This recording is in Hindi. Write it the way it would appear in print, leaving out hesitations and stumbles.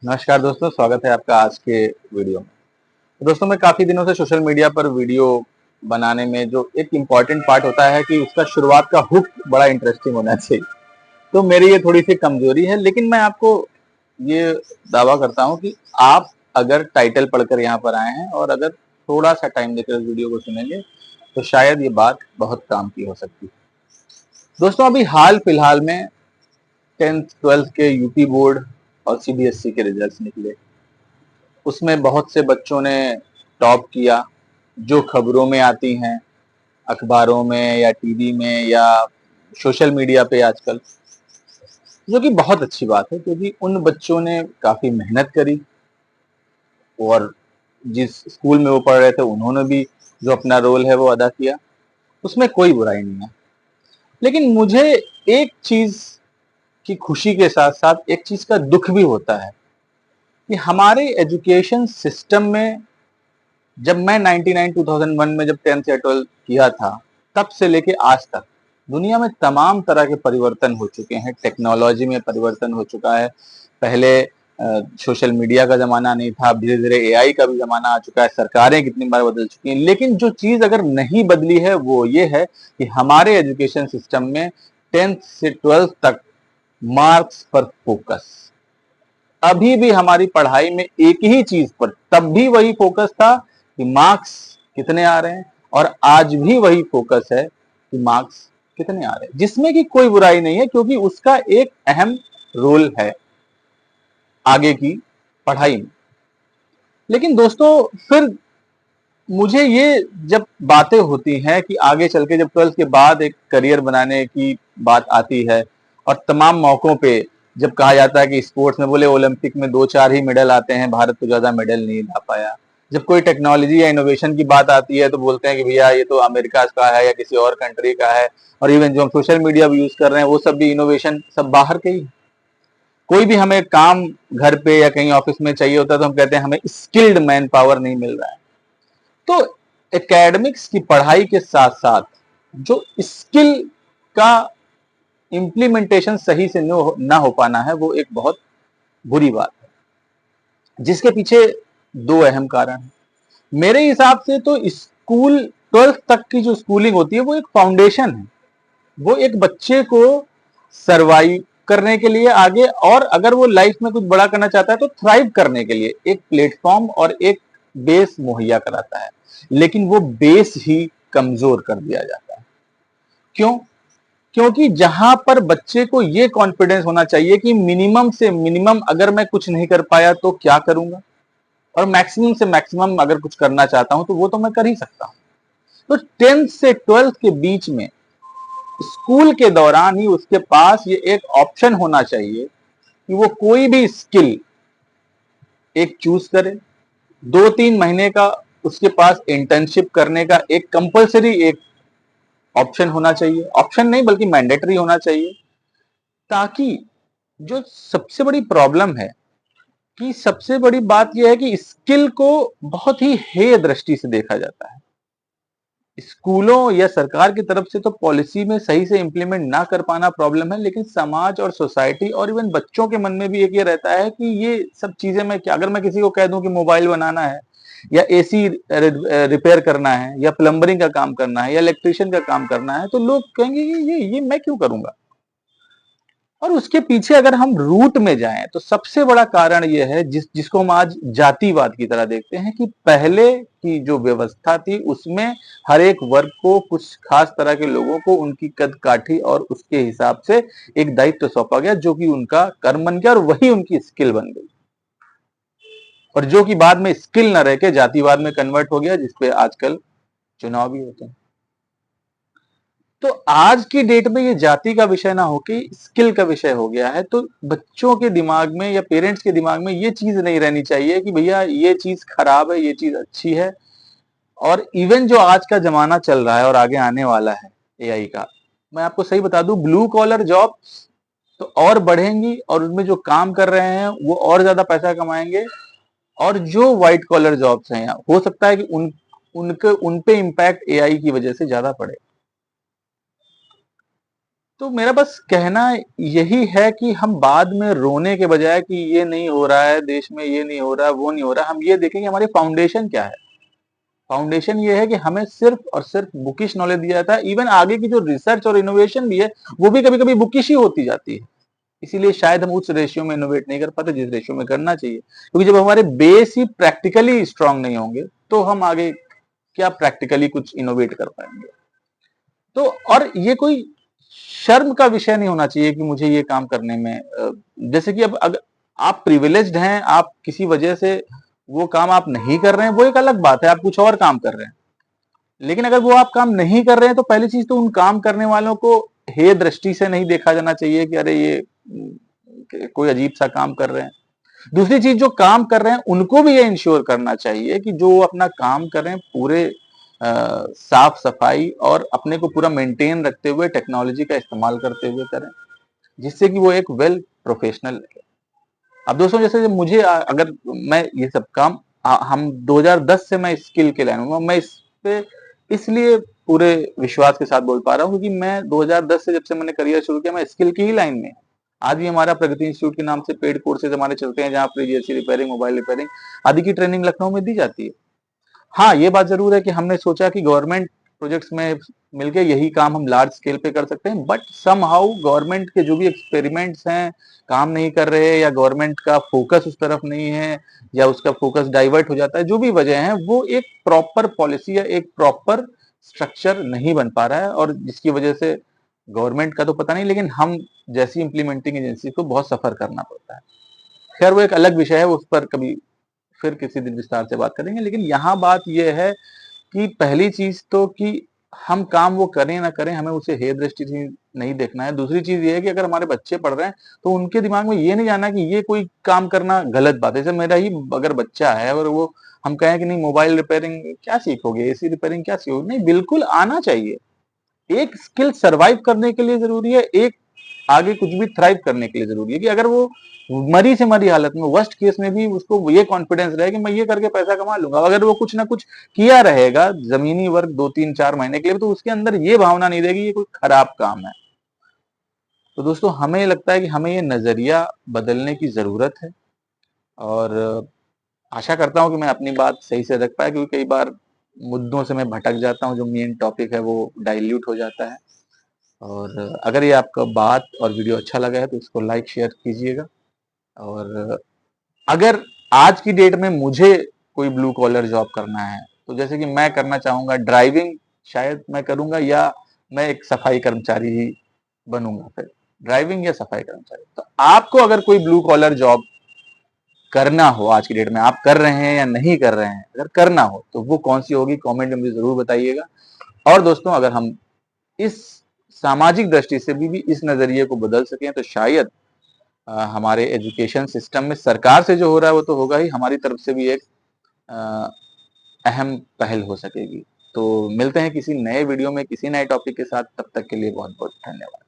नमस्कार दोस्तों, स्वागत है आपका आज के वीडियो में। तो दोस्तों, मैं काफी दिनों से सोशल मीडिया पर वीडियो बनाने में जो एक इम्पॉर्टेंट पार्ट होता है कि उसका शुरुआत का हुक बड़ा इंटरेस्टिंग होना चाहिए। तो मेरी ये थोड़ी सी कमजोरी है, लेकिन मैं आपको ये दावा करता हूँ कि आप अगर टाइटल पढ़कर यहाँ पर आए हैं और अगर थोड़ा सा टाइम देकर इस वीडियो को सुनेंगे तो शायद ये बात बहुत काम की हो सकती है। दोस्तों, अभी हाल फिलहाल में 10th 12th के यूपी बोर्ड और सीबीएसई के रिजल्ट्स निकले। उसमें बहुत से बच्चों ने टॉप किया, जो खबरों में आती हैं, अखबारों में या टीवी में या सोशल मीडिया पे आजकल, जो कि बहुत अच्छी बात है क्योंकि उन बच्चों ने काफी मेहनत करी और जिस स्कूल में वो पढ़ रहे थे उन्होंने भी जो अपना रोल है वो अदा किया। उसमें कोई बुराई नहीं है, लेकिन मुझे एक चीज की खुशी के साथ साथ एक चीज का दुख भी होता है कि हमारे एजुकेशन सिस्टम में जब मैं 2001 में जब 10th या 12th किया था, तब से लेके आज तक दुनिया में तमाम तरह के परिवर्तन हो चुके हैं। टेक्नोलॉजी में परिवर्तन हो चुका है। पहले सोशल मीडिया का जमाना नहीं था, धीरे धीरे एआई का भी जमाना आ चुका है। सरकारें कितनी बार बदल चुकी हैं, लेकिन जो चीज अगर नहीं बदली है वो ये है कि हमारे एजुकेशन सिस्टम में 10th से 12th तक मार्क्स पर फोकस। अभी भी हमारी पढ़ाई में एक ही चीज पर, तब भी वही फोकस था कि मार्क्स कितने आ रहे हैं, और आज भी वही फोकस है कि मार्क्स कितने आ रहे हैं, जिसमें कि कोई बुराई नहीं है क्योंकि उसका एक अहम रोल है आगे की पढ़ाई में। लेकिन दोस्तों, फिर मुझे ये जब बातें होती हैं कि आगे चल के जब 12th के बाद एक करियर बनाने की बात आती है और तमाम मौकों पे जब कहा जाता है कि स्पोर्ट्स में बोले ओलंपिक में 2-4 ही मेडल आते हैं, भारत तो ज्यादा मेडल नहीं ला पाया। जब कोई टेक्नोलॉजी या इनोवेशन की बात आती है तो बोलते हैं कि भैया ये तो अमेरिका का है या किसी और कंट्री का है। और इवन जो हम सोशल मीडिया भी यूज कर रहे हैं वो सब भी इनोवेशन सब बाहर के ही। कोई भी हमें काम घर पे या कहीं ऑफिस में चाहिए होता है तो हम कहते हैं हमें स्किल्ड मैन पावर नहीं मिल रहा है। तो एकेडमिक्स की पढ़ाई के साथ साथ जो स्किल का इम्प्लीमेंटेशन सही से ना हो पाना है वो एक बहुत बुरी बात है, जिसके पीछे दो अहम कारण हैं। मेरे हिसाब से तो स्कूल 12th तक की जो स्कूलिंग होती है वो एक फाउंडेशन है। वो एक बच्चे को सरवाइव करने के लिए आगे, और अगर वो लाइफ में कुछ बड़ा करना चाहता है तो थ्राइव करने के लिए एक प्लेटफॉर्म और एक बेस मुहैया कराता है। लेकिन वो बेस ही कमजोर कर दिया जाता है। क्यों? क्योंकि जहां पर बच्चे को ये कॉन्फिडेंस होना चाहिए कि मिनिमम से मिनिमम अगर मैं कुछ नहीं कर पाया तो क्या करूंगा, और मैक्सिमम से मैक्सिमम अगर कुछ करना चाहता हूं तो वो तो मैं कर ही सकता हूं। तो 10th से 12th के बीच में स्कूल के दौरान ही उसके पास ये एक ऑप्शन होना चाहिए कि वो कोई भी स्किल एक चूज करे। 2-3 महीने का उसके पास इंटर्नशिप करने का एक कंपलसरी एक ऑप्शन होना चाहिए। ऑप्शन नहीं बल्कि मैंडेटरी होना चाहिए, ताकि जो सबसे बड़ी प्रॉब्लम है कि सबसे बड़ी बात यह है कि स्किल को बहुत ही हेय दृष्टि से देखा जाता है। स्कूलों या सरकार की तरफ से तो पॉलिसी में सही से इंप्लीमेंट ना कर पाना प्रॉब्लम है, लेकिन समाज और सोसाइटी और इवन बच्चों के मन में भी एक ये रहता है कि ये सब चीजें मैं क्या, अगर मैं किसी को कह दूं कि मोबाइल बनाना है या एसी रिपेयर करना है या प्लम्बरिंग का काम करना है या इलेक्ट्रिशियन का काम करना है, तो लोग कहेंगे ये मैं क्यों करूंगा। और उसके पीछे अगर हम रूट में जाएं तो सबसे बड़ा कारण यह है जिसको हम आज जातिवाद की तरह देखते हैं, कि पहले की जो व्यवस्था थी उसमें हर एक वर्ग को, कुछ खास तरह के लोगों को उनकी कद काठी और उसके हिसाब से एक दायित्व सौंपा गया जो कि उनका कर्म बन गया और वही उनकी स्किल बन गई, और जो कि बाद में स्किल न रह के जातिवाद में कन्वर्ट हो गया, जिसपे आजकल चुनाव भी होते हैं। तो आज की डेट में ये जाति का विषय ना होके स्किल का विषय हो गया है। तो बच्चों के दिमाग में या पेरेंट्स के दिमाग में ये चीज नहीं रहनी चाहिए कि भैया ये चीज खराब है, ये चीज अच्छी है। और इवन जो आज का जमाना चल रहा है और आगे आने वाला है एआई का, मैं आपको सही बता दूं, ब्लू कॉलर जॉब्स तो और बढ़ेंगी और उनमें जो काम कर रहे हैं वो और ज्यादा पैसा कमाएंगे, और जो व्हाइट कॉलर जॉब्स हैं हो सकता है कि उन पे इम्पैक्ट एआई की वजह से ज्यादा पड़े। तो मेरा बस कहना यही है कि हम बाद में रोने के बजाय कि ये नहीं हो रहा है देश में, ये नहीं हो रहा, वो नहीं हो रहा, हम ये देखें कि हमारी फाउंडेशन क्या है। फाउंडेशन ये है कि हमें सिर्फ और सिर्फ बुकिश नॉलेज दिया जाता है। इवन आगे की जो रिसर्च और इनोवेशन भी है वो भी कभी कभी बुकिश ही होती जाती है। इसीलिए शायद हम उस रेशियो में इनोवेट नहीं कर पाते जिस रेशियो में करना चाहिए, क्योंकि जब हमारे बेस ही प्रैक्टिकली स्ट्रांग नहीं होंगे तो हम आगे क्या प्रैक्टिकली कुछ इनोवेट कर पाएंगे। तो और ये कोई शर्म का विषय नहीं होना चाहिए कि मुझे ये काम करने में जैसे कि अब अगर आप प्रिविलेज्ड हैं, आप किसी वजह से वो काम आप नहीं कर रहे हैं, वो एक अलग बात है, आप कुछ और काम कर रहे हैं। लेकिन अगर वो आप काम नहीं कर रहे हैं तो पहली चीज तो उन काम करने वालों को हे दृष्टि से नहीं देखा जाना चाहिए कि अरे ये कोई अजीब सा काम कर रहे हैं। दूसरी चीज, जो काम कर रहे हैं उनको भी ये इंश्योर करना चाहिए कि जो अपना काम कर रहे हैं पूरे साफ सफाई और अपने को पूरा मेंटेन रखते हुए टेक्नोलॉजी का इस्तेमाल करते हुए करें, जिससे कि वो एक वेल प्रोफेशनल लगे। अब दोस्तों जैसे मुझे अगर मैं ये सब काम हम 2010 से मैं स्किल के लाइन में, मैं इस पे इसलिए पूरे विश्वास के साथ बोल पा रहा हूँ क्योंकि मैं 2010 से जब से मैंने करियर शुरू किया मैं स्किल की ही लाइन में। आज भी हमारा प्रगति इंस्टीट्यूट के नाम से पेड कोर्सेज हमारे चलते हैं जहाँ fridge AC repairing, mobile repairing आदि की ट्रेनिंग लखनऊ में दी जाती है। हाँ, ये बात जरूर है कि हमने सोचा कि गवर्नमेंट प्रोजेक्ट्स में मिलके यही काम हम लार्ज स्केल पे कर सकते हैं, बट सम हाउ गवर्नमेंट के जो भी एक्सपेरिमेंट्स हैं काम नहीं कर रहे, या गवर्नमेंट का फोकस उस तरफ नहीं है, या उसका फोकस डाइवर्ट हो जाता है, जो भी वजह है वो एक प्रॉपर पॉलिसी या एक प्रॉपर स्ट्रक्चर नहीं बन पा रहा है, और जिसकी वजह से गवर्नमेंट का तो पता नहीं लेकिन हम जैसी इम्प्लीमेंटिंग एजेंसी को बहुत सफर करना पड़ता है। खैर वो एक अलग विषय है, उस पर कभी फिर किसी दिन विस्तार से बात करेंगे। लेकिन यहाँ बात यह है कि पहली चीज तो कि हम काम वो करें ना करें हमें उसे हे दृष्टि से नहीं देखना है। दूसरी चीज ये है कि अगर हमारे बच्चे पढ़ रहे हैं तो उनके दिमाग में ये नहीं जाना कि ये कोई काम करना गलत बात है। जैसे मेरा ही अगर बच्चा है और वो हम कहें कि नहीं मोबाइल रिपेयरिंग क्या सीखोगे, एसी रिपेयरिंग क्या सीखोगे, नहीं बिल्कुल आना चाहिए। एक स्किल सरवाइव करने के लिए जरूरी है, एक आगे कुछ भी थ्राइव करने के लिए जरूरी है कि अगर वो मरी से मरी हालत में वर्स्ट केस में भी उसको ये कॉन्फिडेंस रहे कि मैं ये करके पैसा कमा लूंगा। अगर वो कुछ ना कुछ किया रहेगा जमीनी वर्क 2 3 4 महीने के लिए तो उसके अंदर ये भावना नहीं रहेगी ये कोई खराब काम है। तो दोस्तों हमें लगता है कि हमें ये नजरिया बदलने की जरूरत है, और आशा करता हूं कि मैं अपनी बात सही से रख पाया, क्योंकि कई बार मुद्दों से मैं भटक जाता हूं, जो मेन टॉपिक है वो डाइल्यूट हो जाता है। और अगर ये आपका बात और वीडियो अच्छा लगा है तो इसको लाइक शेयर कीजिएगा। और अगर आज की डेट में मुझे कोई ब्लू कॉलर जॉब करना है तो जैसे कि मैं करना चाहूंगा ड्राइविंग, शायद मैं करूंगा, या मैं एक सफाई कर्मचारी ही बनूंगा, फिर ड्राइविंग या सफाई कर्मचारी। तो आपको अगर कोई ब्लू कॉलर जॉब करना हो आज की डेट में, आप कर रहे हैं या नहीं कर रहे हैं, अगर करना हो तो वो कौन सी होगी, कमेंट में मुझे जरूर बताइएगा। और दोस्तों अगर हम इस सामाजिक दृष्टि से भी इस नजरिए को बदल सकें तो शायद हमारे एजुकेशन सिस्टम में सरकार से जो हो रहा है वो तो होगा ही, हमारी तरफ से भी एक अहम पहल हो सकेगी। तो मिलते हैं किसी नए वीडियो में किसी नए टॉपिक के साथ, तब तक के लिए बहुत बहुत धन्यवाद।